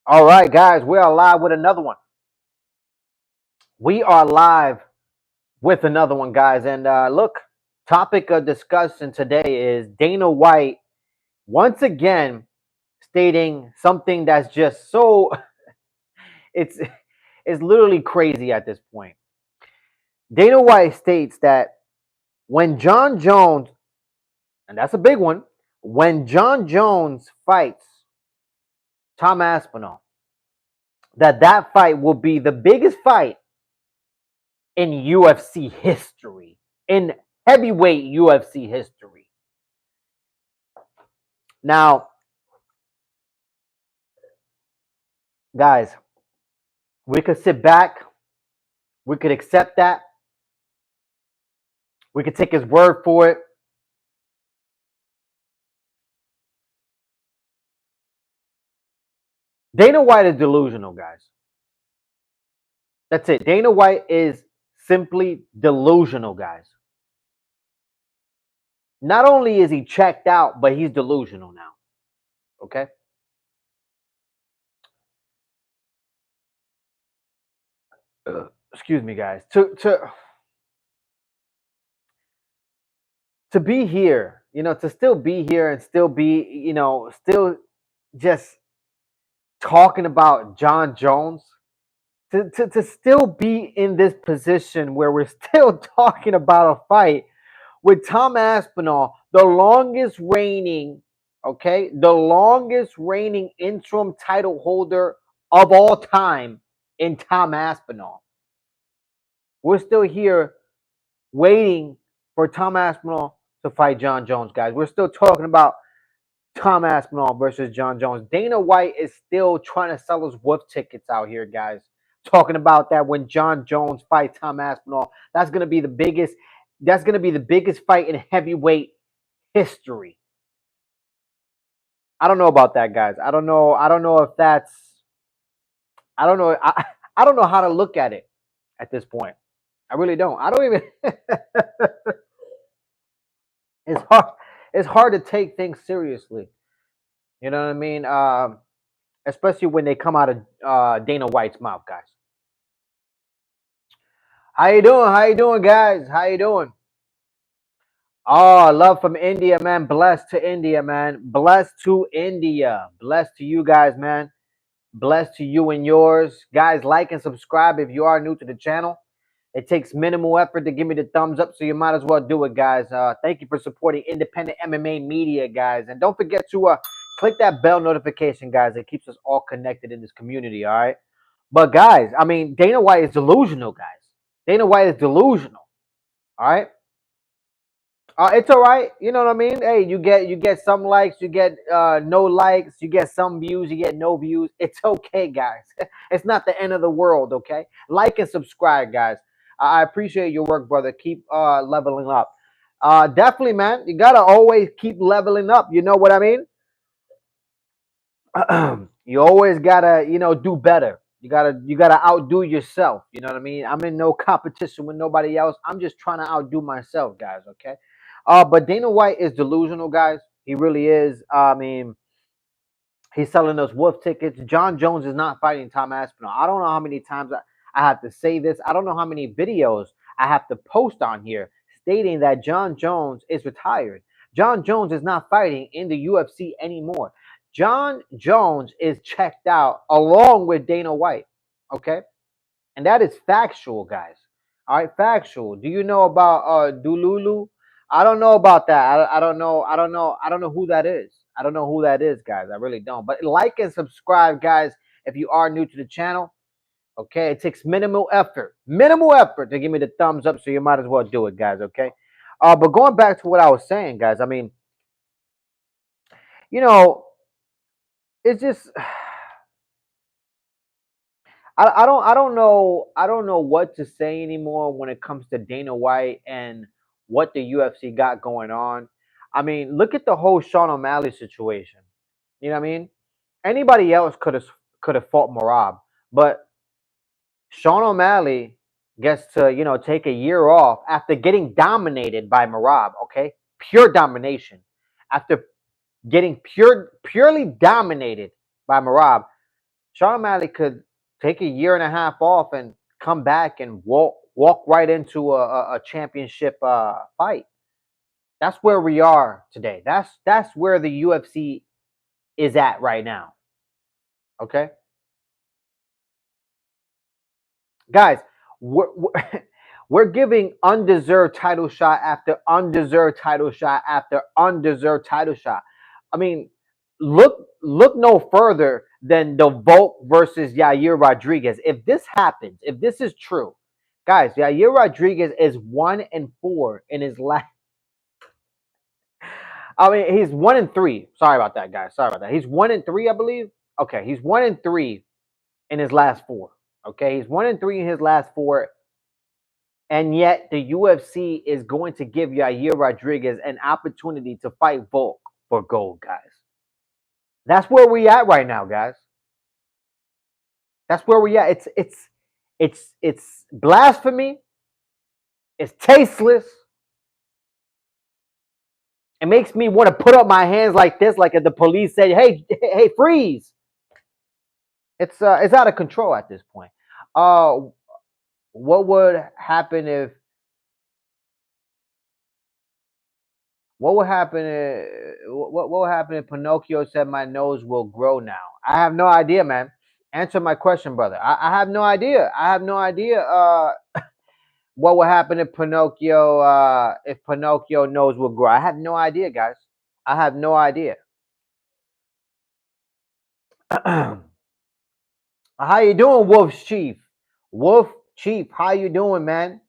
All right, guys, we are live with another one. We are live with another one, guys. And look, topic of discussion today is Dana White once again stating something that's just so it's it's literally crazy at this point. Dana White states that when John Jones, and that's a big one, when John Jones fights Tom Aspinall, that fight will be the biggest fight in UFC history, in heavyweight UFC history. Now, guys, we could sit back, we could accept that, we could take his word for it. Dana White is delusional, guys. That's it. Dana White is simply delusional, guys. Not only is he checked out, but he's delusional now. Okay? Excuse me, guys. To be here, to still be here and still be, still just talking about John Jones, to still be in this position where we're still talking about a fight with Tom Aspinall, the longest reigning, okay, the longest reigning interim title holder of all time in Tom Aspinall. We're still here waiting for Tom Aspinall to fight John Jones, guys. We're still talking about Tom Aspinall versus John Jones. Dana White is still trying to sell us wolf tickets out here, guys. Talking about that when John Jones fights Tom Aspinall, that's gonna be the biggest. That's gonna be the biggest fight in heavyweight history. I don't know about that, guys. I don't know. I don't know if that's. I don't know. I don't know how to look at it at this point. I really don't. I don't even. it's hard. It's hard to take things seriously. You know what I mean? Especially when they come out of Dana White's mouth, guys. How you doing? How you doing, guys? How you doing? Oh, love from India, man. Blessed to India, man. Blessed to India. Blessed to you guys, man. Blessed to you and yours. Guys, like and subscribe if you are new to the channel. It takes minimal effort to give me the thumbs up, so you might as well do it, guys. Thank you for supporting independent MMA media, guys. And don't forget to click that bell notification, guys. It keeps us all connected in this community, all right? But, guys, I mean, Dana White is delusional, guys. Dana White is delusional, all right? It's all right. You know what I mean? Hey, you get some likes, you get no likes, you get some views, you get no views. It's okay, guys. It's not the end of the world. Okay, like and subscribe, guys. I appreciate your work, brother. Keep leveling up. Definitely, man. You gotta always keep leveling up. You know what I mean? You always gotta, do better. You gotta outdo yourself. You know what I mean? I'm in no competition with nobody else. I'm just trying to outdo myself, guys. Okay. But Dana White is delusional, guys. He really is. I mean, he's selling us wolf tickets. John Jones is not fighting Tom Aspinall. I don't know how many times I have to say this. I don't know how many videos I have to post on here stating that John Jones is retired. John Jones is not fighting in the UFC anymore. John Jones is checked out along with Dana White. Okay? And that is factual, guys. All right, factual. Do you know about Dululu? I don't know about that. I don't know. I don't know. I don't know who that is. I don't know who that is, guys. I really don't. But like and subscribe, guys, if you are new to the channel. Okay, it takes minimal effort to give me the thumbs up. So you might as well do it, guys. Okay. But going back to what I was saying, guys. I mean, you know, it's just I don't know what to say anymore when it comes to Dana White and what the UFC got going on. I mean, look at the whole Sean O'Malley situation. You know what I mean? Anybody else could have fought Marab, but Sean O'Malley gets to take a year off after getting dominated by Marab. Okay, pure domination. After getting purely dominated by Marab, Sean O'Malley could take a year and a half off and come back and walk right into a championship fight. That's where we are today. That's where the UFC is at right now. Okay, guys, we're giving undeserved title shot after undeserved title shot after undeserved title shot. I mean, look no further than the Volk versus Yair Rodriguez. If this happens, if this is true, guys, Yair Rodriguez is 1-4 in his last. I mean, he's 1-3. Sorry about that, guys. Sorry about that. He's 1-3, I believe. Okay, he's 1-3 in his last four. Okay, he's 1-3 in his last four, and yet the UFC is going to give Yair Rodriguez an opportunity to fight Volk for gold, guys. That's where we at right now, guys. That's where we at. It's blasphemy. It's tasteless. It makes me want to put up my hands like this, like if the police said, "Hey, freeze!" It's out of control at this point. What would happen if? What would happen? What would happen if Pinocchio said, "My nose will grow now"? I have no idea, man. Answer my question, brother. I have no idea. I have no idea. What would happen if Pinocchio nose will grow? I have no idea, guys. I have no idea. How you doing, Wolf Chief? Wolf Chief, how you doing, man?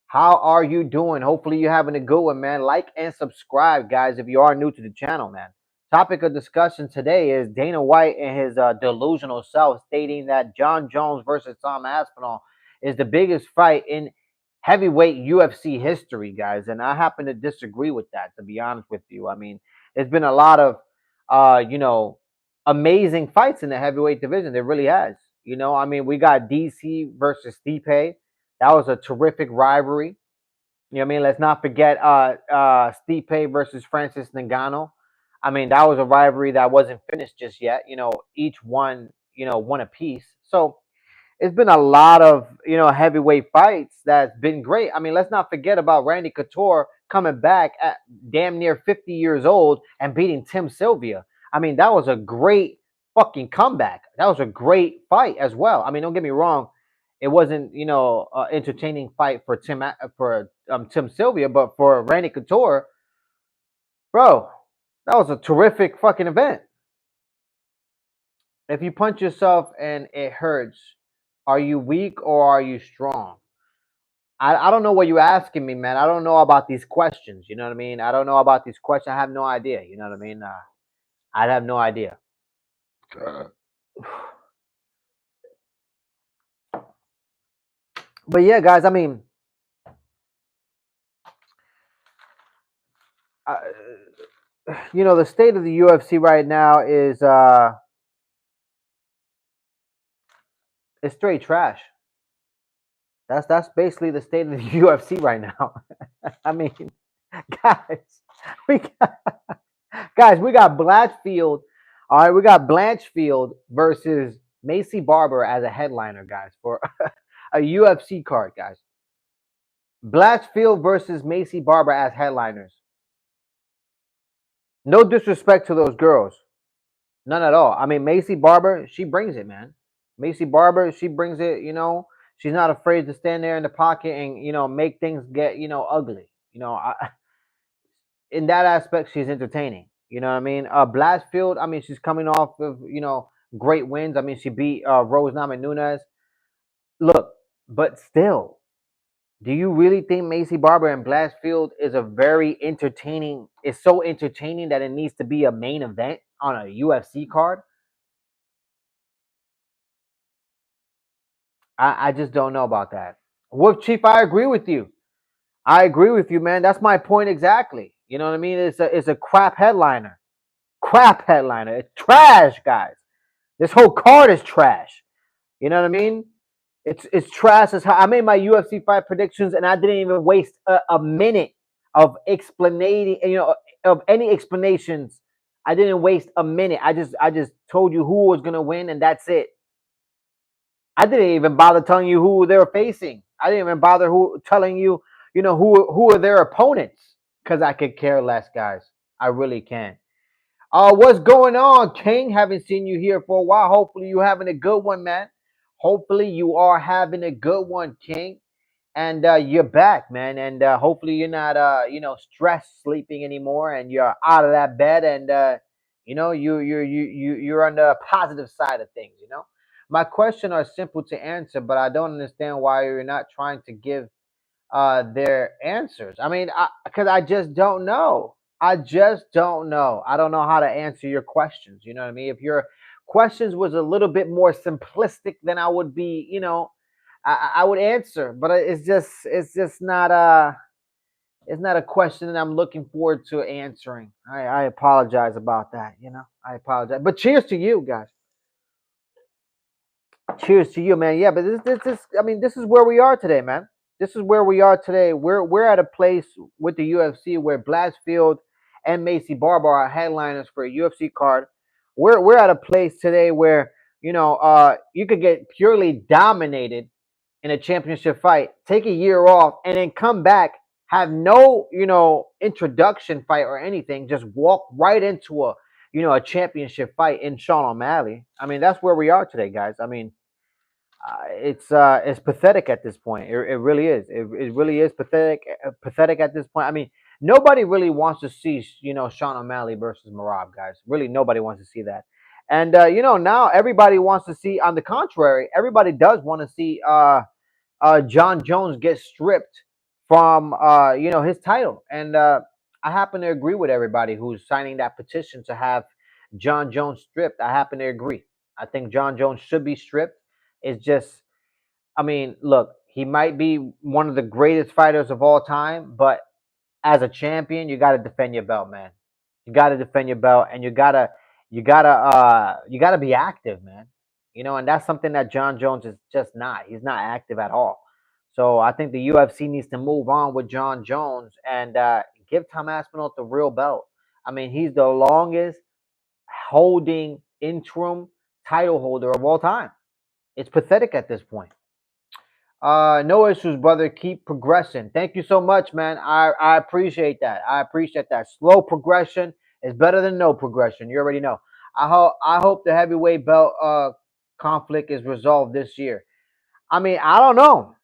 How are you doing? Hopefully you're having a good one, man. Like and subscribe, guys, if you are new to the channel, man. Topic of discussion today is Dana White and his delusional self stating that John Jones versus Tom Aspinall is the biggest fight in heavyweight UFC history, guys. And I happen to disagree with that, to be honest with you. I mean, there's been a lot of, amazing fights in the heavyweight division. There really has. I mean, we got DC versus Stipe. That was a terrific rivalry. You know what I mean? Let's not forget Stipe versus Francis Ngannou. I mean, that was a rivalry that wasn't finished just yet. Each one, one apiece. So it's been a lot of, heavyweight fights that's been great. I mean, let's not forget about Randy Couture coming back at damn near 50 years old and beating Tim Sylvia. I mean, that was a great fucking comeback. That was a great fight as well. I mean, don't get me wrong. It wasn't, entertaining fight for Tim Sylvia, but for Randy Couture, bro, that was a terrific fucking event. If you punch yourself and it hurts, are you weak or are you strong? I don't know what you're asking me, man. I don't know about these questions. You know what I mean? I don't know about these questions. I have no idea. You know what I mean? I have no idea. But yeah, guys, I mean, the state of the UFC right now is it's straight trash. That's basically the state of the UFC right now. I mean, guys, we got, we got Blanchfield. All right, we got Blanchfield versus Maycee Barber as a headliner, guys, for a UFC card, guys. Blanchfield versus Maycee Barber as headliners. No disrespect to those girls. None at all. I mean, Maycee Barber, she brings it, man. Maycee Barber, she brings it, She's not afraid to stand there in the pocket and, make things get, ugly. In that aspect, she's entertaining. You know what I mean? Blanchfield, I mean, she's coming off of, great wins. I mean, she beat Rose Namajunas. Look, but still, do you really think Maycee Barber and Blanchfield is a very entertaining? Is so entertaining that it needs to be a main event on a UFC card? I just don't know about that. Wolf Chief, I agree with you. I agree with you, man. That's my point exactly. You know what I mean? It's a crap headliner. Crap headliner. It's trash, guys. This whole card is trash. You know what I mean? It's trash as how I made my UFC fight predictions and I didn't even waste a minute of explaining, of any explanations. I didn't waste a minute. I just told you who was gonna win and that's it. I didn't even bother telling you who they were facing. I didn't even bother telling you, who are their opponents, because I could care less, guys. I really can. What's going on, King? Haven't seen you here for a while. Hopefully you having a good one, man. Hopefully you are having a good one, King. And you're back, man. And hopefully you're not, stressed sleeping anymore, and you're out of that bed, and you're on the positive side of things. My question are simple to answer, but I don't understand why you're not trying to give their answers. I mean, because I just don't know. I just don't know. I don't know how to answer your questions. You know what I mean? If your questions was a little bit more simplistic, then I would be, I would answer. But it's just not a question that I'm looking forward to answering. I apologize about that. I apologize. But cheers to you guys. Cheers to you, man. Yeah, but this I mean, this is where we are today, man. This is where we are today. We're at a place with the UFC where Blatchfield and Macy Barber are headliners for a UFC card. We're at a place today where you could get purely dominated in a championship fight, take a year off, and then come back, have no introduction fight or anything, just walk right into a championship fight in Sean O'Malley. I mean, that's where we are today, guys. I mean, it's pathetic at this point. It really is. It really is pathetic at this point. I mean, nobody really wants to see Sean O'Malley versus Marab, guys. Really, nobody wants to see that. And now everybody wants to see. On the contrary, everybody does want to see John Jones get stripped from his title. And I happen to agree with everybody who's signing that petition to have John Jones stripped. I happen to agree. I think John Jones should be stripped. It's just, I mean, look, he might be one of the greatest fighters of all time, but as a champion, you got to defend your belt, man. You got to defend your belt, and you gotta be active, man. And that's something that John Jones is just not. He's not active at all. So I think the UFC needs to move on with John Jones and give Tom Aspinall the real belt. I mean, he's the longest holding interim title holder of all time. It's pathetic at this point. No issues, brother. Keep progressing. Thank you so much, man. I appreciate that. I appreciate that. Slow progression is better than no progression. You already know. I hope the heavyweight belt conflict is resolved this year. I mean, I don't know.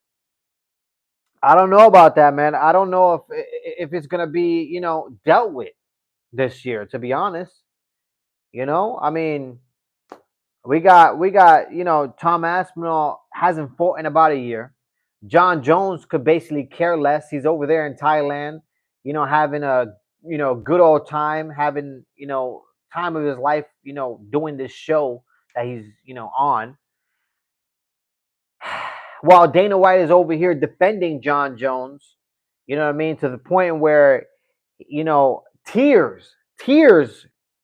I don't know about that, man. I don't know if it's gonna be dealt with this year. To be honest, I mean, we got Tom Aspinall hasn't fought in about a year. John Jones could basically care less. He's over there in Thailand, having a good old time, having time of his life, doing this show that he's on. While Dana White is over here defending John Jones, you know what I mean, to the point where tears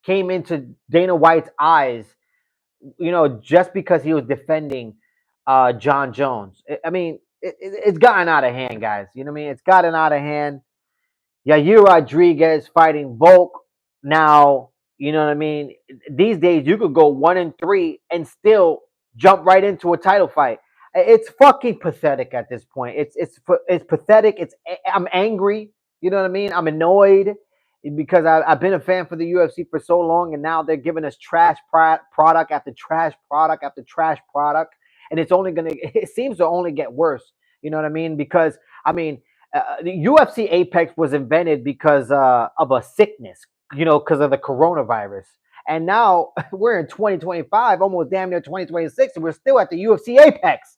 came into Dana White's eyes, just because he was defending John Jones. I mean, it's gotten out of hand, guys. You know what I mean? It's gotten out of hand. Yair Rodriguez fighting Volk now. You know what I mean? These days, you could go 1-3 and still jump right into a title fight. It's fucking pathetic at this point. It's pathetic. I'm angry. You know what I mean? I'm annoyed because I've been a fan for the UFC for so long, and now they're giving us trash product after trash product after trash product, and it seems to only get worse. You know what I mean? Because I mean, the UFC Apex was invented because of a sickness, because of the coronavirus. And now we're in 2025, almost damn near 2026, and we're still at the UFC Apex,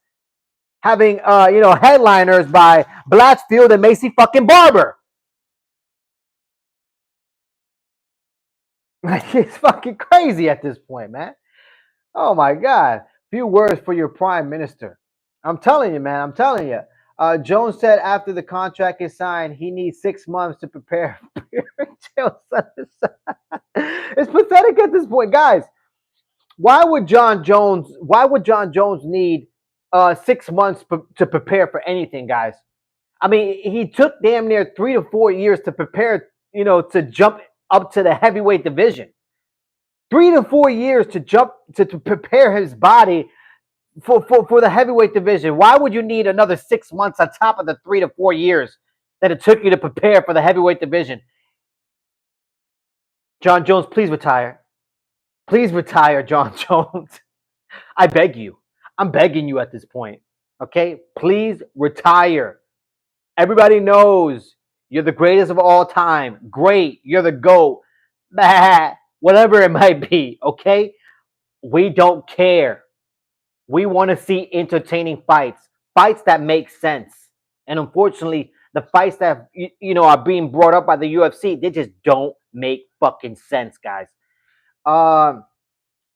having headliners by Blatchfield and Macy fucking Barber. It's fucking crazy at this point, man. Oh my God. Few words for your prime minister. I'm telling you, man. I'm telling you. Jones said after the contract is signed, he needs 6 months to prepare. It's pathetic at this point, guys. Why would John Jones need 6 months to prepare for anything, guys? I mean, he took damn near 3 to 4 years to prepare, to jump up to the heavyweight division. 3 to 4 years to jump to prepare his body for the heavyweight division. Why would you need another 6 months on top of the 3 to 4 years that it took you to prepare for the heavyweight division? John Jones, please retire. Please retire, John Jones. I beg you. I'm begging you at this point. Okay? Please retire. Everybody knows you're the greatest of all time. Great. You're the GOAT. Bah, whatever it might be. Okay? We don't care. We want to see entertaining fights, fights that make sense. And unfortunately, the fights that are being brought up by the UFC, they just don't make fucking sense, guys. Um,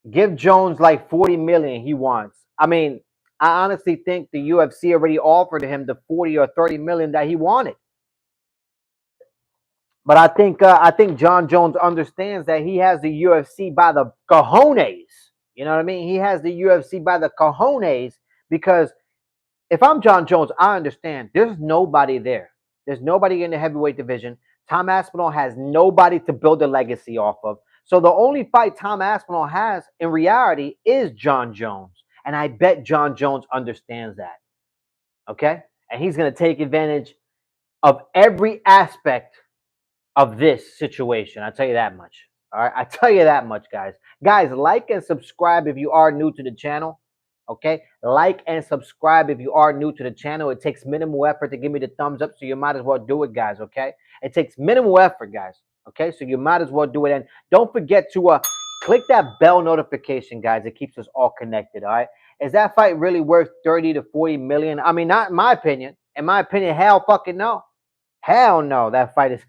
Give Jones like 40 million he wants. I mean, I honestly think the UFC already offered him the 40 or 30 million that he wanted. But I think John Jones understands that he has the UFC by the cojones. You know what I mean? He has the UFC by the cojones because if I'm John Jones, I understand there's nobody there. There's nobody in the heavyweight division. Tom Aspinall has nobody to build a legacy off of. So the only fight Tom Aspinall has in reality is John Jones. And I bet John Jones understands that. Okay? And he's going to take advantage of every aspect of this situation. I'll tell you that much. All right? I tell you that much, guys. Guys, like and subscribe if you are new to the channel. Okay, like and subscribe if you are new to the channel. It takes minimal effort to give me the thumbs up, so you might as well do it, guys. Okay, it takes minimal effort, guys. Okay, so you might as well do it, and don't forget to click that bell notification, guys. It keeps us all connected. All right, is that fight really worth 30 to 40 million? I mean, not in my opinion. In my opinion, hell fucking no. Hell no, that fight is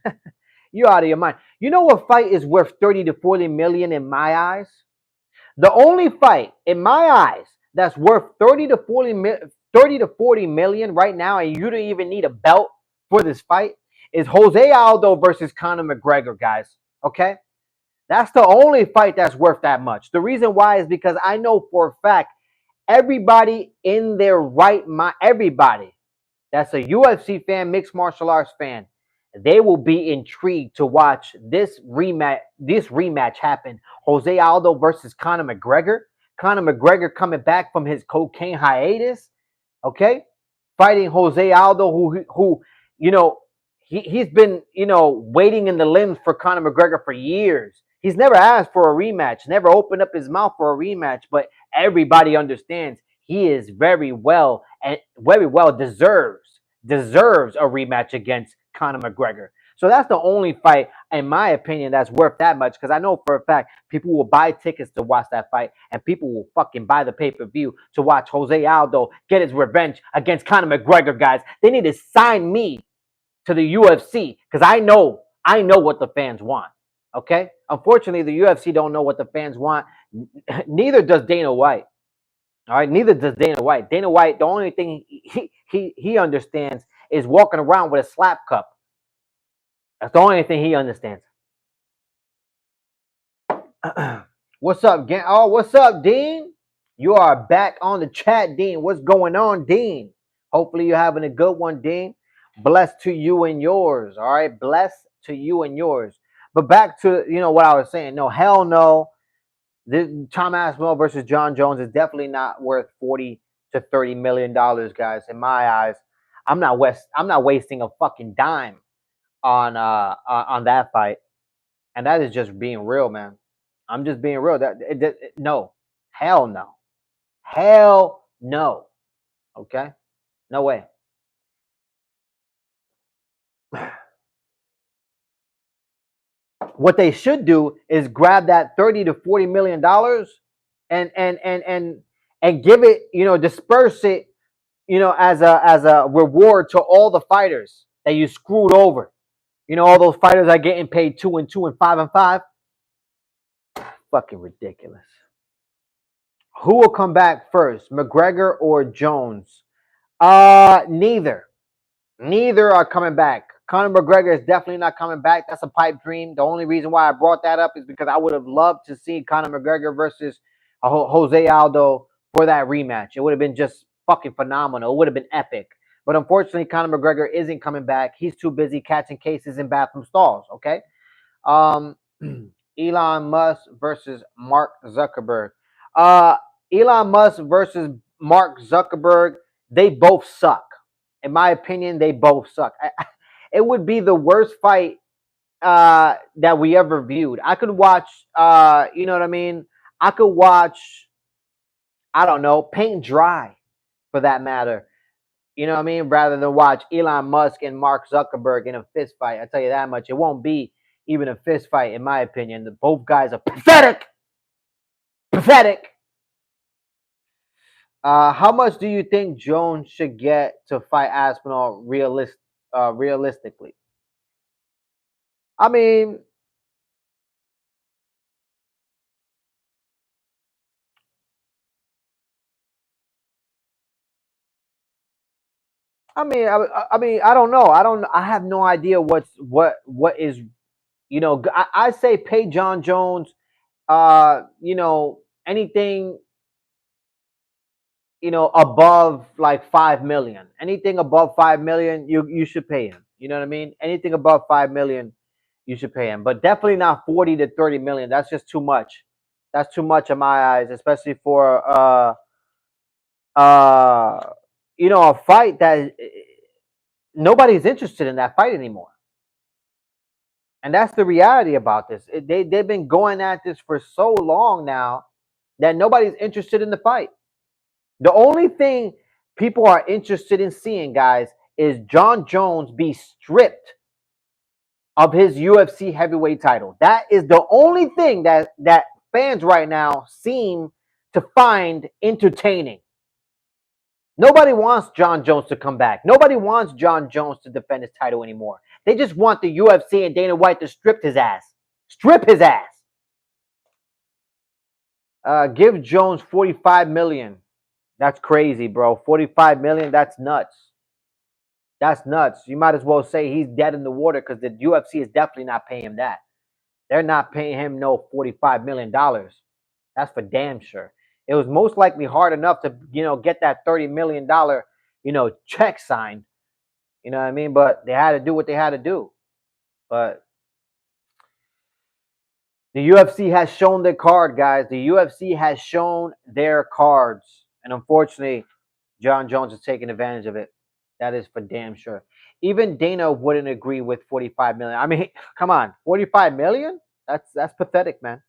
you out of your mind. You know what fight is worth 30 to 40 million in my eyes? The only fight in my eyes that's worth 30 to 40 million right now, and you don't even need a belt for this fight, is Jose Aldo versus Conor McGregor, guys. Okay? That's the only fight that's worth that much. The reason why is because I know for a fact everybody in their right mind, everybody that's a UFC fan, mixed martial arts fan, they will be intrigued to watch this rematch happen. Jose Aldo versus Conor McGregor. Conor McGregor coming back from his cocaine hiatus, okay, fighting Jose Aldo, who he's been waiting in the limbs for Conor McGregor for years. He's never asked for a rematch, never opened up his mouth for a rematch, but everybody understands he is very well deserves a rematch against Conor McGregor. So that's the only fight, in my opinion, that's worth that much. Because I know for a fact people will buy tickets to watch that fight, and people will fucking buy the pay-per-view to watch Jose Aldo get his revenge against Conor McGregor, guys. They need to sign me to the UFC because I know what the fans want. Okay? Unfortunately, the UFC don't know what the fans want. Neither does Dana White. All right, neither does Dana White. Dana White, the only thing he understands is walking around with a slap cup. That's the only thing he understands. What's up, gang? Oh, what's up, Dean? You are back on the chat, Dean. What's going on, Dean? Hopefully you're having a good one, Dean. Blessed to you and yours. All right, blessed to you and yours. But back to what I was saying. No, hell no. This Tom Aspinall versus John Jones is definitely not worth 40 to 30 million dollars, guys. In my eyes, I'm not wasting a fucking dime on that fight, and that is just being real, man. I'm just being real. No, hell no, hell no. Okay, no way. What they should do is grab that 30 to 40 million dollars and give it, disperse it, as a reward to all the fighters that you screwed over. All those fighters are getting paid 2 and 2 and 5 and 5. Fucking ridiculous. Who will come back first, McGregor or Jones? Neither. Neither are coming back. Conor McGregor is definitely not coming back. That's a pipe dream. The only reason why I brought that up is because I would have loved to see Conor McGregor versus Jose Aldo for that rematch. It would have been just fucking phenomenal. It would have been epic. But unfortunately, Conor McGregor isn't coming back. He's too busy catching cases in bathroom stalls. Okay. Elon Musk versus Mark Zuckerberg. Elon Musk versus Mark Zuckerberg, they both suck. In my opinion, they both suck. It would be the worst fight that we ever viewed. I could watch, you know what I mean? I could watch, I don't know, paint dry for that matter. You know what I mean? Rather than watch Elon Musk and Mark Zuckerberg in a fist fight. I tell you that much. It won't be even a fist fight, in my opinion. Both guys are pathetic. Pathetic. How much do you think Jones should get to fight Aspinall realistically? I mean, I don't know. I don't. I have no idea what is. You know, I say pay John Jones. You know, anything. You know, above like 5 million. Anything above 5 million, you should pay him. You know what I mean? Anything above 5 million, you should pay him. But definitely not 40 to 30 million. That's just too much. That's too much in my eyes, especially for uh you know, a fight that nobody's interested in that fight anymore. And that's the reality about this. They've been going at this for so long now that nobody's interested in the fight. The only thing people are interested in seeing, guys, is John Jones be stripped of his UFC heavyweight title. That is the only thing that fans right now seem to find entertaining. Nobody wants John Jones to come back. Nobody wants John Jones to defend his title anymore. They just want the UFC and Dana White to strip his ass. Strip his ass. Give Jones 45 million. That's crazy, bro. 45 million, that's nuts. That's nuts. You might as well say he's dead in the water because the UFC is definitely not paying him that. They're not paying him no $45 million. That's for damn sure. It was most likely hard enough to, you know, get that $30 million, you know, check signed. You know what I mean? But they had to do what they had to do. But the UFC has shown their card, guys. The UFC has shown their cards. And unfortunately, John Jones is taking advantage of it. That is for damn sure. Even Dana wouldn't agree with 45 million. I mean, come on, 45 million? That's pathetic, man.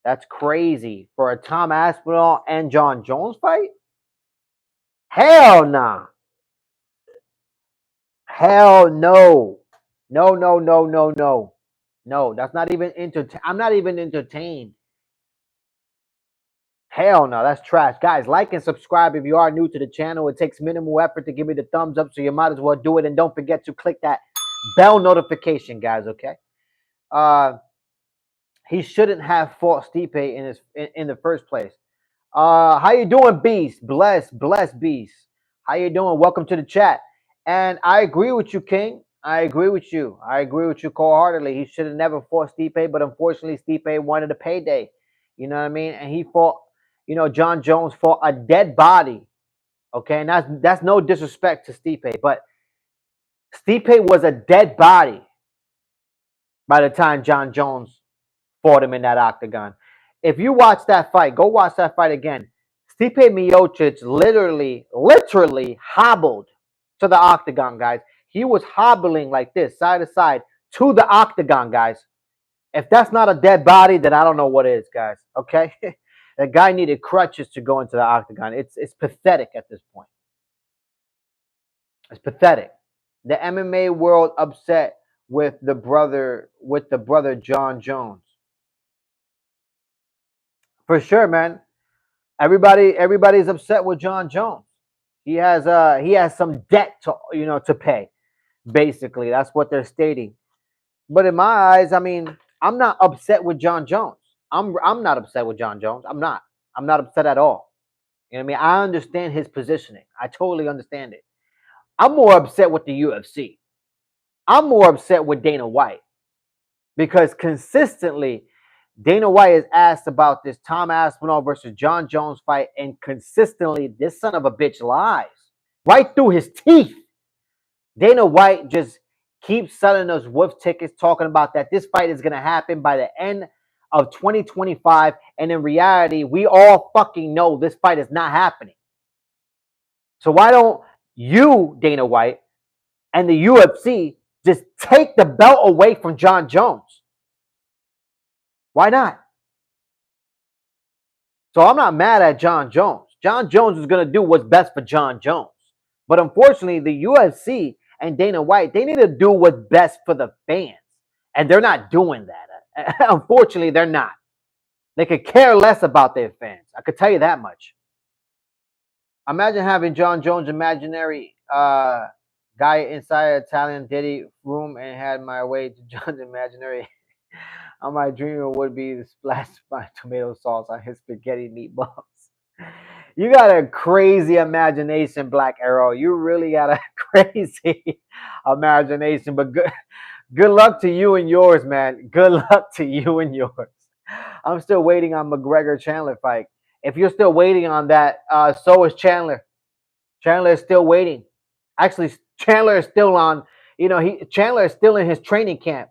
That's crazy for a Tom Aspinall and John Jones fight. Hell nah. Hell no. No, no, no, no, no. No, that's not even I'm not even entertained. Hell no, that's trash. Guys, like and subscribe if you are new to the channel. It takes minimal effort to give me the thumbs up, so you might as well do it. And don't forget to click that bell notification, guys, okay? He shouldn't have fought Stipe in the first place. How you doing, Beast? Bless Beast. How you doing? Welcome to the chat. And I agree with you, King. I agree with you. I agree with you wholeheartedly. He should have never fought Stipe, but unfortunately, Stipe wanted a payday. You know what I mean? And he fought, you know, John Jones fought a dead body. Okay, and that's no disrespect to Stipe, but Stipe was a dead body by the time John Jones fought him in that octagon. If you watch that fight, go watch that fight again. Stipe Miocic literally hobbled to the octagon, guys. He was hobbling like this, side to side, to the octagon, guys. If that's not a dead body, then I don't know what is, guys. Okay? The guy needed crutches to go into the octagon. It's pathetic at this point. It's pathetic. The MMA world upset with the brother John Jones. For sure, man. Everybody's upset with John Jones. He has some debt to pay. Basically, that's what they're stating. But in my eyes, I mean, I'm not upset with John Jones. I'm not upset with John Jones. I'm not. I'm not upset at all. You know what I mean? I understand his positioning. I totally understand it. I'm more upset with the UFC. I'm more upset with Dana White because consistently Dana White is asked about this Tom Aspinall versus John Jones fight, and consistently this son of a bitch lies right through his teeth. Dana White just keeps selling us wolf tickets, talking about that this fight is going to happen by the end of 2025, and in reality, we all fucking know this fight is not happening. So why don't you, Dana White, and the UFC just take the belt away from Jon Jones? Why not? So I'm not mad at Jon Jones. Jon Jones is going to do what's best for Jon Jones. But unfortunately, the UFC and Dana White, they need to do what's best for the fans. And they're not doing that. Unfortunately, they're not. They could care less about their fans. I could tell you that much. Imagine having Jon Jones' imaginary guy inside an Italian Diddy room and had my way to John's imaginary. On my dream would be to splash my tomato sauce on his spaghetti meatballs. You got a crazy imagination, Black Arrow. You really got a crazy imagination. But good luck to you and yours, man. Good luck to you and yours. I'm still waiting on McGregor Chandler fight. If you're still waiting on that, so is Chandler. Chandler is still waiting. Actually, Chandler is still on. Chandler is still in his training camp,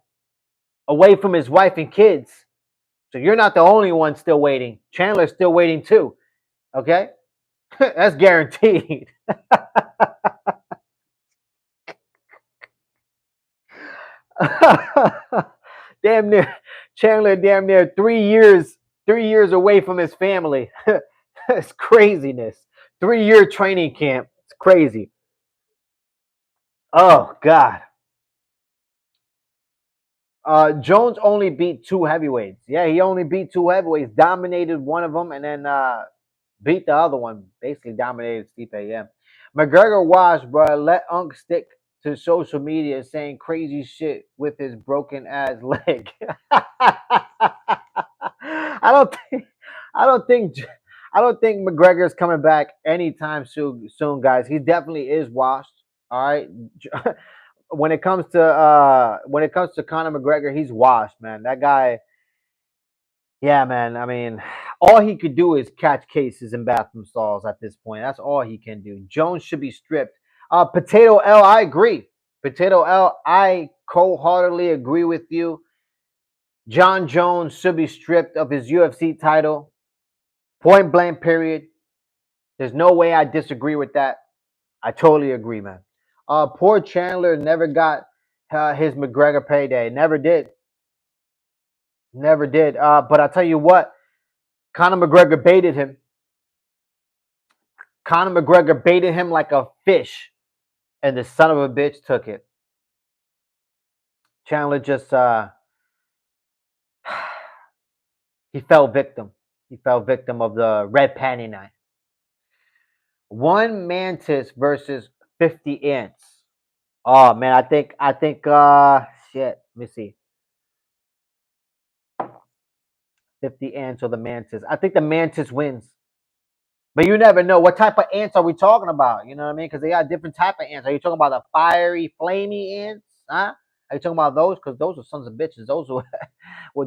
away from his wife and kids. So you're not the only one still waiting. Chandler's still waiting too. Okay? That's guaranteed. Damn near Chandler, damn near 3 years away from his family. That's craziness. 3-year training camp. It's crazy. Oh God. Jones only beat 2 heavyweights. Yeah, he only beat 2 heavyweights. Dominated one of them, and then beat the other one. Basically dominated Stipe. Yeah. McGregor watched, bro. Let Unk stick to social media saying crazy shit with his broken ass leg. I don't think. I don't think. I don't think McGregor's coming back anytime soon, guys. He definitely is washed. All right. When it comes to Conor McGregor, he's washed, man. That guy. Yeah, man. I mean, all he could do is catch cases in bathroom stalls at this point. That's all he can do. Jones should be stripped. Potato L, I agree. Potato L, I wholeheartedly agree with you. Jon Jones should be stripped of his UFC title. Point blank, period. There's no way I disagree with that. I totally agree, man. Poor Chandler never got his McGregor payday. Never did. Never did. But I tell you what, Conor McGregor baited him. Conor McGregor baited him like a fish, and the son of a bitch took it. Chandler just he fell victim. He fell victim of the red panty night. One mantis versus 50 ants. Oh man, I think shit. Let me see. 50 ants or the mantis. I think the mantis wins. But you never know. What type of ants are we talking about? You know what I mean? Because they got different type of ants. Are you talking about the fiery, flamey ants? Huh? Are you talking about those? Because those are sons of bitches. Those will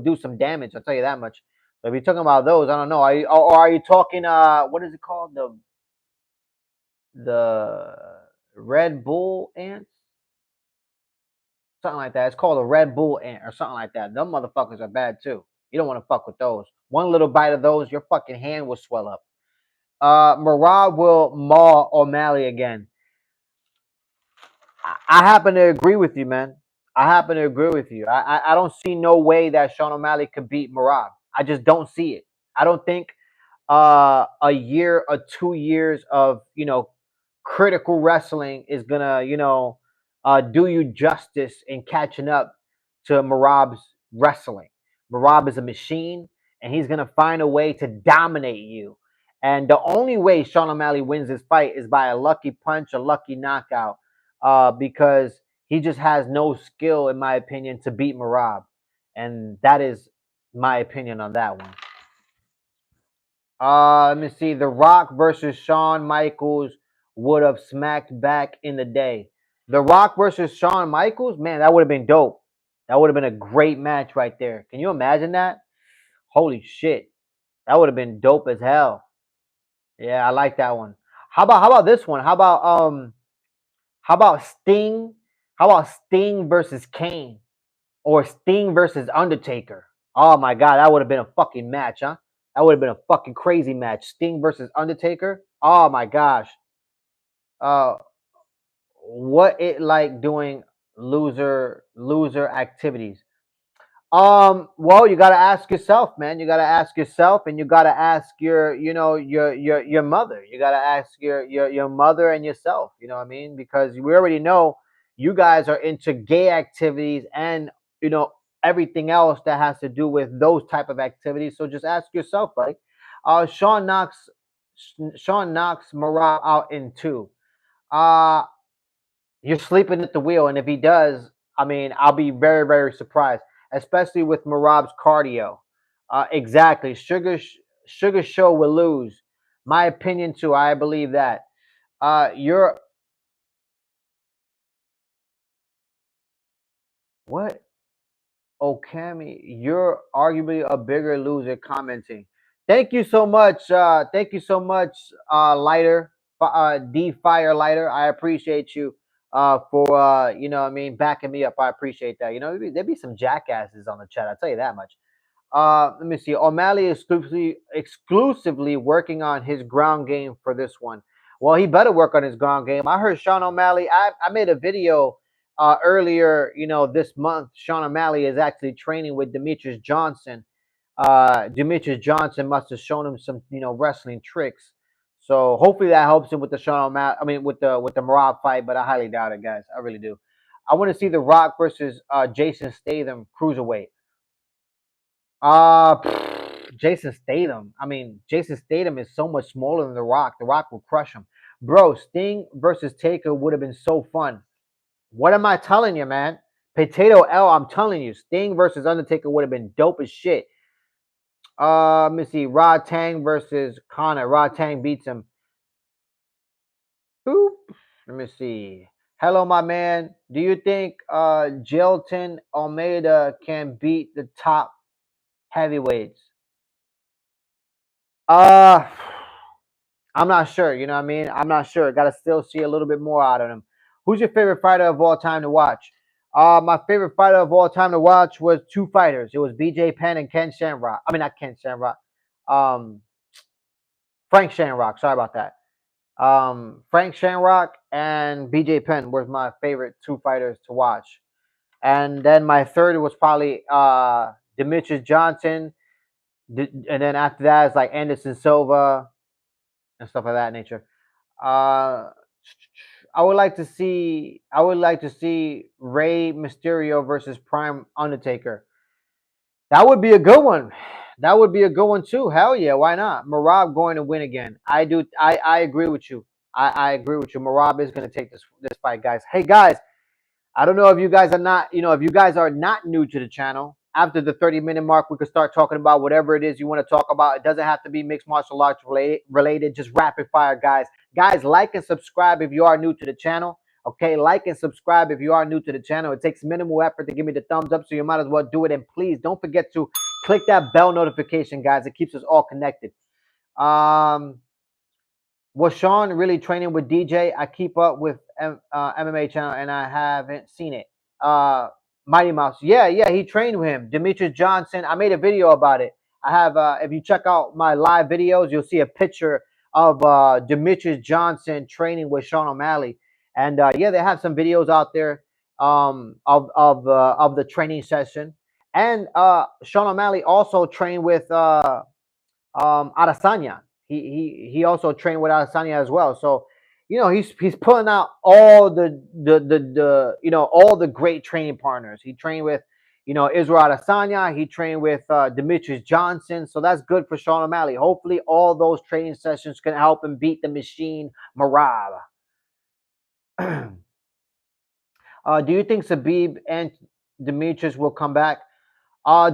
do some damage. I'll tell you that much. So if you're talking about those, I don't know. Or are you talking? What is it called? The Red Bull ants? Something like that. It's called a Red Bull ant or something like that. Them motherfuckers are bad too. You don't want to fuck with those. One little bite of those, your fucking hand will swell up. Merab will maul O'Malley again. I happen to agree with you, man. I happen to agree with you. I don't see no way that Sean O'Malley could beat Merab. I just don't see it. I don't think a year or 2 years of critical wrestling is gonna do you justice in catching up to Merab's wrestling. Merab is a machine, and he's gonna find a way to dominate you. And the only way Sean O'Malley wins this fight is by a lucky punch, a lucky knockout, because he just has no skill, in my opinion, to beat Merab. And that is my opinion on that one. Let me see. The Rock versus Shawn Michaels would have smacked back in the day. The Rock versus Shawn Michaels, man, that would have been dope. That would have been a great match right there. Can you imagine that? Holy shit. That would have been dope as hell. Yeah, I like that one. How about this one? How about Sting? How about Sting versus Kane? Or Sting versus Undertaker? Oh my god, that would have been a fucking match, huh? That would have been a fucking crazy match. Sting versus Undertaker. Oh my gosh. Uh, what it like doing loser activities? Well, you gotta ask yourself, man. You gotta ask yourself, and you gotta ask your mother. You gotta ask your mother and yourself. You know what I mean? Because we already know you guys are into gay activities and you know everything else that has to do with those type of activities. So just ask yourself, buddy. Sean knocks Marab out in two. Uh you're sleeping at the wheel, and if he does, I mean, I'll be very, very surprised, especially with Marab's cardio. Exactly, Sugar Show will lose. My opinion too. I believe that. You're what? Okami, you're arguably a bigger loser. Commenting. Thank you so much. Thank you so much, Lighter, D Fire Lighter. I appreciate you for what I mean, backing me up. I appreciate that. There'd be some jackasses on the chat. I'll tell you that much. Let me see. O'Malley is exclusively working on his ground game for this one. Well, he better work on his ground game. I heard Sean O'Malley. I made a video earlier, this month. Sean O'Malley is actually training with Demetrius Johnson. Demetrius Johnson must have shown him some, wrestling tricks. So hopefully that helps him with the Sean O'Malley. I mean, with the Marab fight, but I highly doubt it, guys. I really do. I want to see The Rock versus Jason Statham cruiserweight. Uh, Jason Statham. I mean, Jason Statham is so much smaller than The Rock. The Rock will crush him. Bro, Sting versus Taker would have been so fun. What am I telling you, man? Potato L, I'm telling you, Sting versus Undertaker would have been dope as shit. Let me see. Rod Tang versus Connor. Rod Tang beats him. Boop. Let me see. Hello, my man. Do you think Jelton Almeida can beat the top heavyweights? Uh I'm not sure. You know what I mean? I'm not sure. Got to still see a little bit more out of him. Who's your favorite fighter of all time to watch? My favorite fighter of all time to watch was two fighters. It was BJ Penn and Ken Shamrock. I mean, not Ken Shamrock. Um, Frank Shamrock. Sorry about that. Frank Shamrock and BJ Penn were my favorite two fighters to watch. And then my third was probably Demetrius Johnson. And then after that, it's like Anderson Silva and stuff of that nature. Uh, I would like to see Rey Mysterio versus Prime Undertaker. That would be a good one. That would be a good one too. Hell yeah, why not? Marab going to win again. I do. I agree with you. I agree with you. Marab is going to take this fight, guys. Hey guys, I don't know if you guys are not, if you guys are not new to the channel, after the 30-minute mark, we could start talking about whatever it is you want to talk about. It doesn't have to be mixed martial arts related, just rapid fire, guys. Guys, like and subscribe if you are new to the channel. Okay, like and subscribe if you are new to the channel. It takes minimal effort to give me the thumbs up, so you might as well do it. And please don't forget to click that bell notification, guys. It keeps us all connected. Um, was Sean really training with DJ? I keep up with MMA channel and I haven't seen it. Mighty Mouse. Yeah, he trained with him. Demetrius Johnson. I made a video about it. I have, if you check out my live videos, you'll see a picture of Demetrius Johnson training with Sean O'Malley. And yeah, they have some videos out there of the training session. And Sean O'Malley also trained with Adesanya. He also trained with Adesanya as well. So, he's pulling out all all the great training partners. He trained with, Israel Adesanya. He trained with Demetrius Johnson. So that's good for Sean O'Malley. Hopefully, all those training sessions can help him beat the machine, Marab. Do you think Zabib and Demetrius will come back?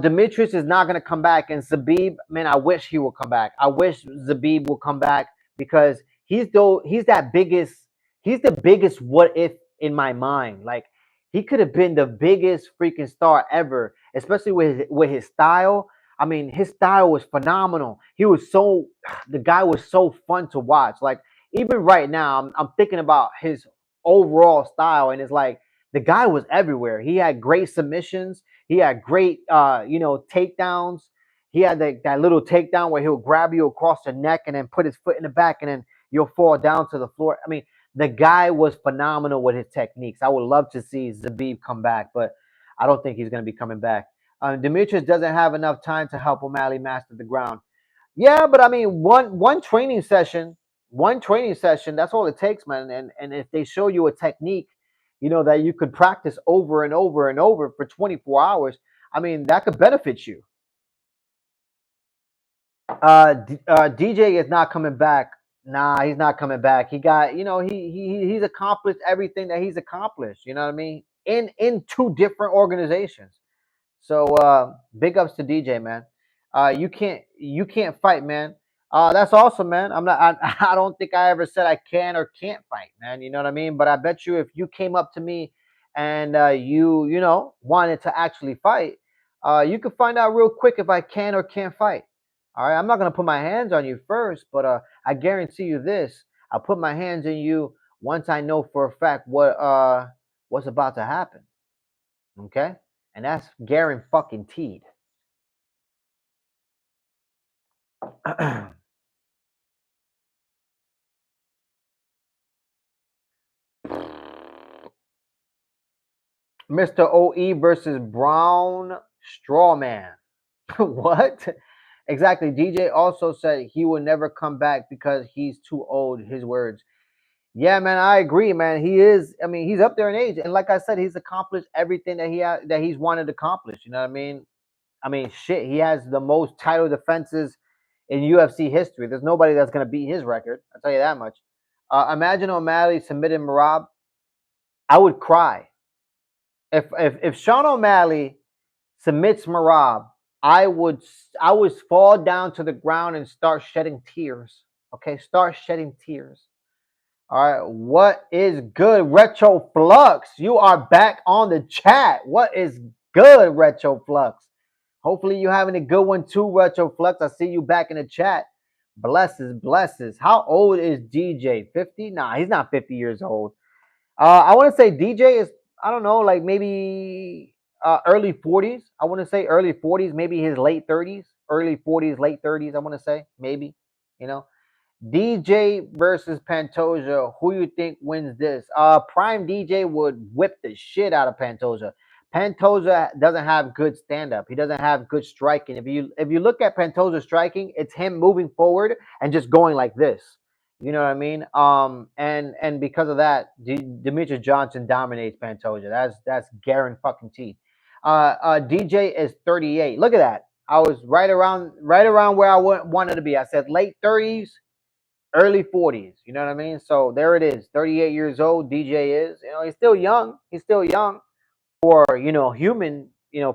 Demetrius is not going to come back, and Zabib, man, I wish he will come back. I wish Zabib will come back because he's the biggest what if in my mind. Like he could have been the biggest freaking star ever, especially with his style. I mean, his style was phenomenal. The guy was so fun to watch. Like even right now, I'm thinking about his overall style, and it's like the guy was everywhere. He had great submissions. He had great, takedowns. He had that little takedown where he'll grab you across the neck and then put his foot in the back and then you'll fall down to the floor. I mean, The guy was phenomenal with his techniques. I would love to see Zabib come back, but I don't think he's going to be coming back. Demetrius doesn't have enough time to help O'Malley master the ground. Yeah, but I mean, one training session, that's all it takes, man. And if they show you a technique, that you could practice over and over and over for 24 hours, I mean, that could benefit you. DJ is not coming back. Nah, he's not coming back. He got, he's accomplished everything that he's accomplished. You know what I mean? In two different organizations. So big ups to DJ, man. You can't fight, man. That's awesome, man. I'm not. I don't think I ever said I can or can't fight, man. You know what I mean? But I bet you if you came up to me and wanted to actually fight, you could find out real quick if I can or can't fight. All right, I'm not gonna put my hands on you first, but I guarantee you this: I'll put my hands on you once I know for a fact what's about to happen. Okay, and that's guaranteed fucking teed. Mr. OE versus Brown Strawman. What? Exactly. DJ also said he will never come back because he's too old. His words. Yeah, man, I agree, man. He is. I mean, he's up there in age, and like I said, he's accomplished everything that he's wanted to accomplish. You know what I mean? I mean, shit. He has the most title defenses in UFC history. There's nobody that's gonna beat his record. I'll tell you that much. Imagine O'Malley submitted Marab. I would cry if Sean O'Malley submits Marab. I would fall down to the ground and start shedding tears. Okay, start shedding tears. All right, what is good, Retro Flux? You are back on the chat. What is good, Retro Flux? Hopefully you having a good one too, Retro Flux. I see you back in the chat. Blesses, blesses. How old is DJ? 50? Nah, he's not 50 years old. I want to say DJ is, I don't know, like maybe early 40s. I want to say early 40s, maybe his late 30s, early 40s, late 30s. I want to say maybe, you know. DJ versus Pantoja. Who you think wins this? Prime DJ would whip the shit out of Pantoja. Pantoja doesn't have good stand up. He doesn't have good striking. If you look at Pantoja's striking, it's him moving forward and just going like this. You know what I mean? And because of that, Demetrius Johnson dominates Pantoja. That's Garen fucking T. DJ is 38. Look at that. I was right around where I wanted to be. I said late 30s, early 40s. You know what I mean? So there it is. 38 years old. DJ is. He's still young. He's still young for human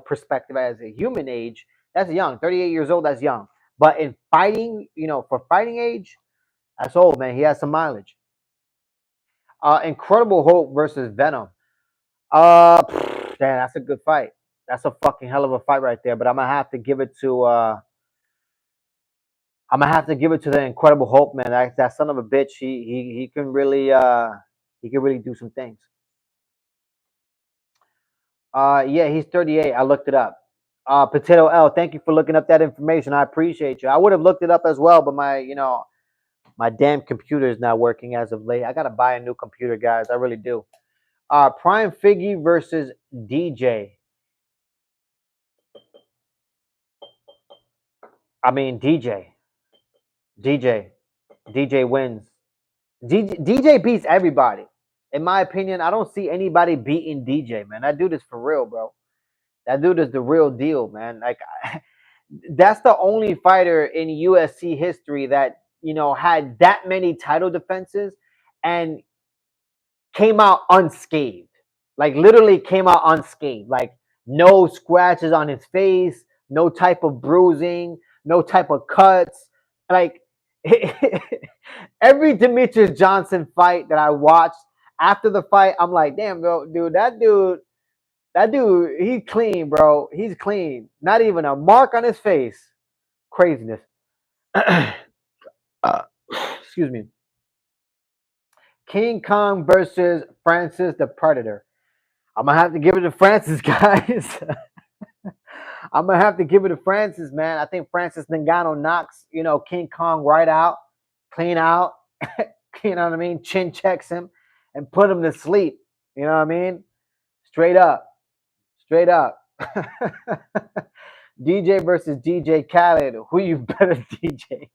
perspective as a human age. That's young. 38 years old. That's young. But in fighting, for fighting age, that's old, man. He has some mileage. Incredible Hulk versus Venom. Damn, that's a good fight. That's a fucking hell of a fight right there. But I'm gonna have to give it to the Incredible Hulk, man. That son of a bitch. He can really do some things. Yeah, he's 38. I looked it up. Potato L, thank you for looking up that information. I appreciate you. I would have looked it up as well, but my damn computer is not working as of late. I gotta buy a new computer, guys. I really do. Prime Figgy versus DJ. I mean DJ. DJ wins. DJ beats everybody. In my opinion, I don't see anybody beating DJ, man. That dude is for real, bro. That dude is the real deal, man. Like, that's the only fighter in UFC history that had that many title defenses and came out unscathed. Like, literally came out unscathed. Like, no scratches on his face, no type of bruising, no type of cuts. Like, every Demetrius Johnson fight that I watched, after the fight, I'm like, damn, bro, dude, that dude, he's clean, bro. He's clean. Not even a mark on his face. Craziness. Excuse me. King Kong versus Francis the Predator. I'm gonna have to give it to Francis, guys. I'm gonna have to give it to Francis, man. I think Francis Ngannou knocks, King Kong right out, clean out, You know what I mean? Chin checks him and put him to sleep. You know what I mean? Straight up. Straight up. DJ versus DJ Khaled. Who you better DJ?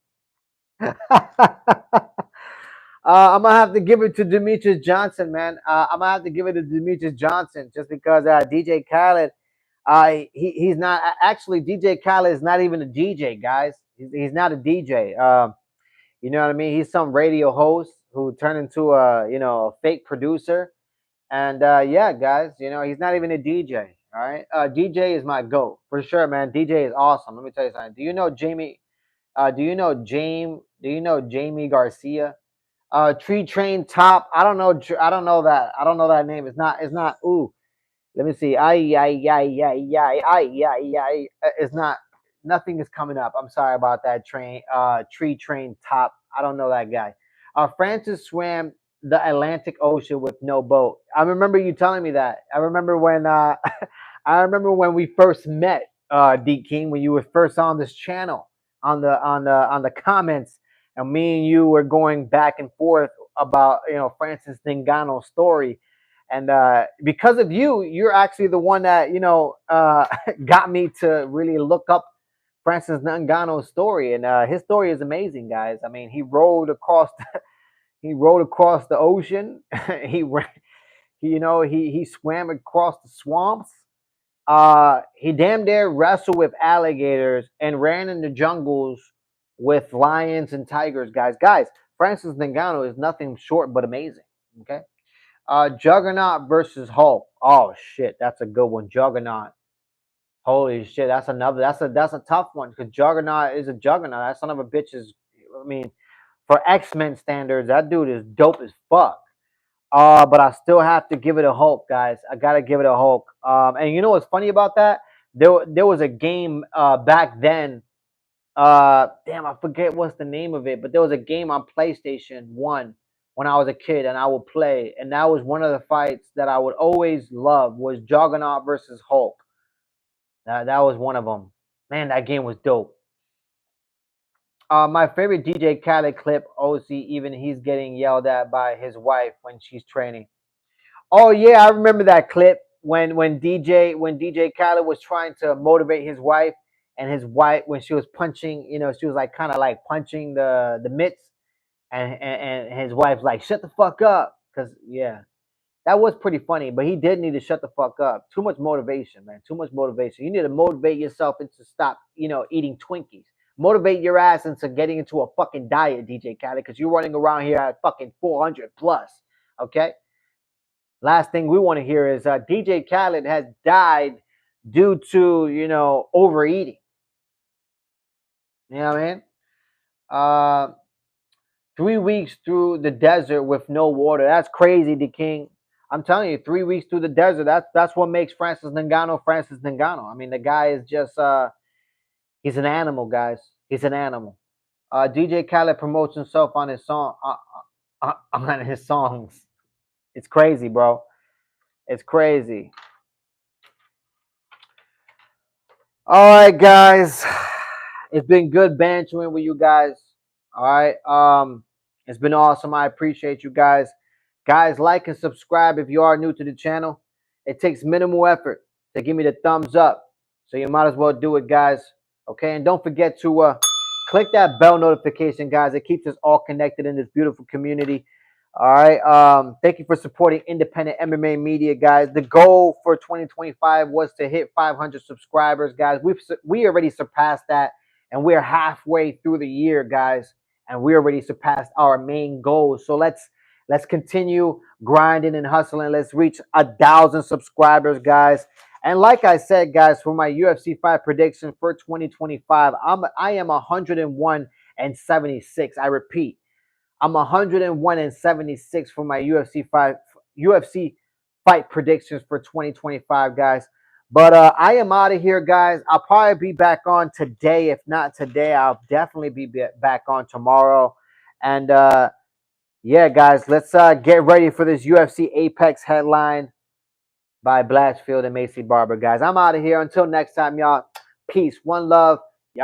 I'm gonna have to give it to Demetrius Johnson, man. I'm gonna have to give it to Demetrius Johnson just because DJ Khaled, he's not actually DJ Khaled is not even a DJ, guys. He's not a DJ. You know what I mean? He's some radio host who turned into a fake producer. And yeah, guys, he's not even a DJ. All right, DJ is my goat for sure, man. DJ is awesome. Let me tell you something. Do you know Jamie? Do you know James? Do you know Jamie Garcia? Tree Train Top. I don't know. I don't know that. I don't know that name. It's not. It's not. Ooh. Let me see. I. It's not. Nothing is coming up. I'm sorry about that. Tree Train Top. I don't know that guy. Francis swam the Atlantic Ocean with no boat. I remember you telling me that. I remember when. I remember when we first met, D King, when you were first on this channel, on the comments, and me and you were going back and forth about Francis Ngannou's story, and because of you, you're actually the one that got me to really look up Francis Ngannou's story, and his story is amazing, guys. I mean, he rode across the ocean. He swam across the swamps. He damn near wrestled with alligators and ran in the jungles with lions and tigers, guys. Guys, Francis Ngannou is nothing short but amazing. Okay. Juggernaut versus Hulk. Oh shit, that's a good one. Juggernaut. Holy shit, that's another. That's a tough one because Juggernaut is a juggernaut. That son of a bitch is. I mean, for X-Men standards, that dude is dope as fuck. But I still have to give it a Hulk, guys. I gotta give it a Hulk. And you know what's funny about that? There was a game back then. Damn, I forget what's the name of it, but there was a game on PlayStation 1 when I was a kid, and I would play, and that was one of the fights that I would always love was Juggernaut versus Hulk. That was one of them. Man, that game was dope. My favorite DJ Khaled clip, OC, even he's getting yelled at by his wife when she's training. Oh yeah, I remember that clip when DJ Khaled was trying to motivate his wife, and his wife when she was punching, she was like kind of like punching the mitts, and his wife's like, shut the fuck up, because yeah, that was pretty funny. But he did need to shut the fuck up. Too much motivation, man. Too much motivation. You need to motivate yourself into stop, eating Twinkies. Motivate your ass into getting into a fucking diet, DJ Khaled, because you're running around here at fucking 400 plus. Okay. Last thing we want to hear is DJ Khaled has died due to overeating. You know what I mean? 3 weeks through the desert with no water. That's crazy, the king. I'm telling you, 3 weeks through the desert. That's what makes Francis Ngannou Francis Ngannou. I mean, the guy is just he's an animal, guys. He's an animal. DJ Khaled promotes himself on his song on his songs. It's crazy, bro. It's crazy. All right, guys. It's been good bantering with you guys. All right. It's been awesome. I appreciate you guys. Guys, like and subscribe if you are new to the channel. It takes minimal effort to give me the thumbs up. So you might as well do it, guys. Okay, and don't forget to click that bell notification, guys. It keeps us all connected in this beautiful community. All right. Thank you for supporting independent MMA media, guys. The goal for 2025 was to hit 500 subscribers, guys. We already surpassed that, and we're halfway through the year, guys, and we already surpassed our main goals. So let's continue grinding and hustling. Let's reach 1,000 subscribers, guys. And like I said, guys, for my UFC fight prediction for 2025, I am 101 and 76. I repeat, I'm 101 and 76 for my UFC fight predictions for 2025, guys. But I am out of here, guys. I'll probably be back on today. If not today, I'll definitely be back on tomorrow. And yeah, guys, let's get ready for this UFC Apex headline by Blatchfield and Macy Barber, guys. I'm out of here. Until next time, y'all. Peace. One love.